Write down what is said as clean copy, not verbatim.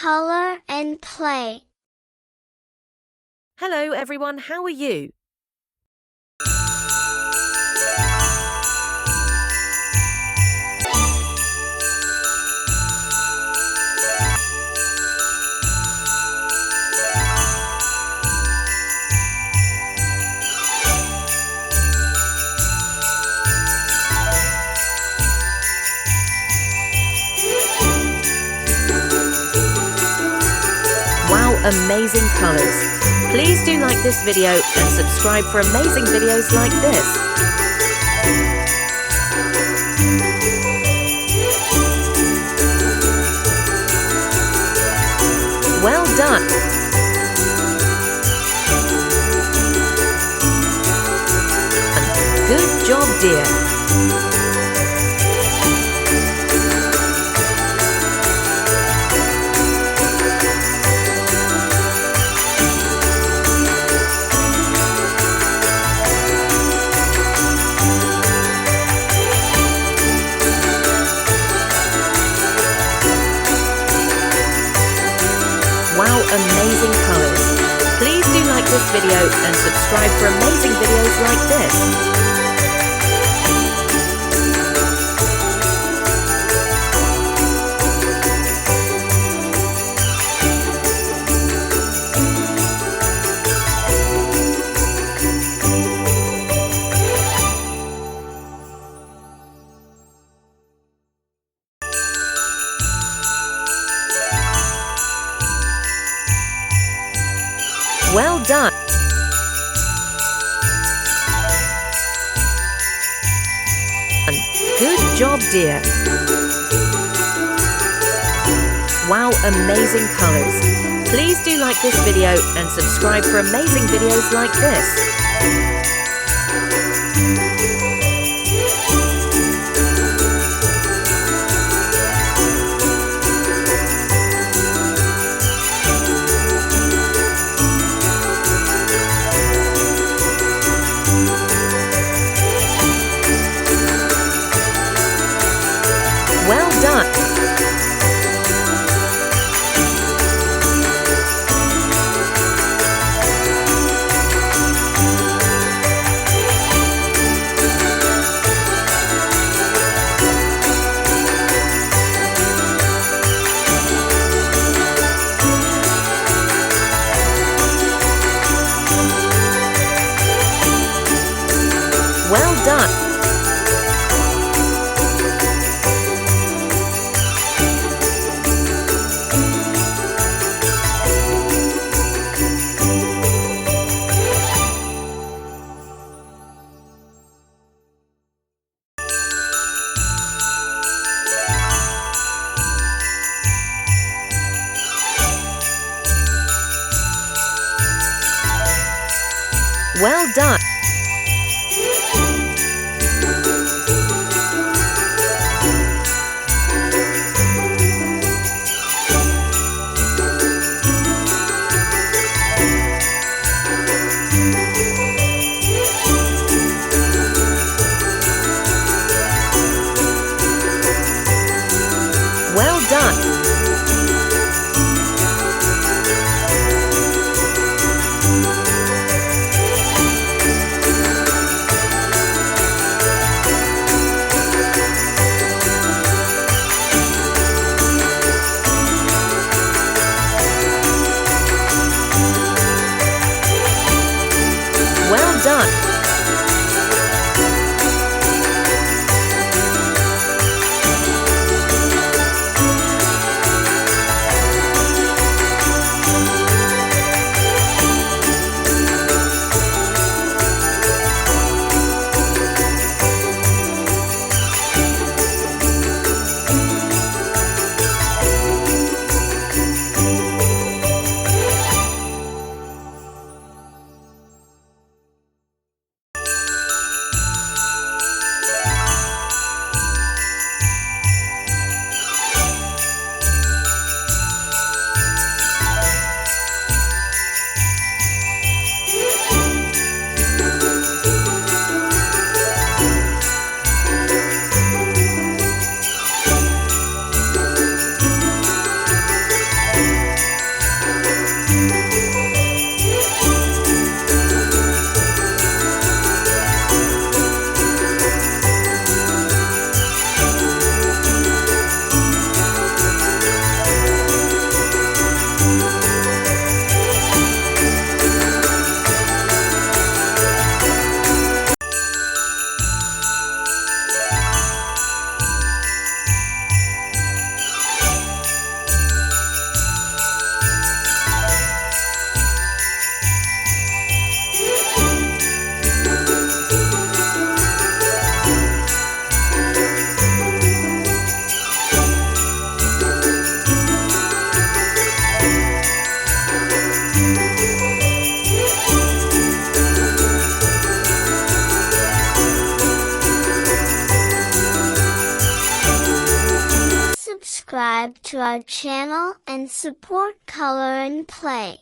color and play. Hello everyone, how are you? Wow, amazing colors! Please do like this video and subscribe for amazing videos like this. Well done! Good job, dear! Wow, amazing colors! Please do like this video and subscribe for amazing videos like this. Well done! Good job, dear! Wow, amazing colors! Please do like this video and subscribe for amazing videos like this. Well done! Well done! Well done! Well done! subscribe to our channel and support Color and Play.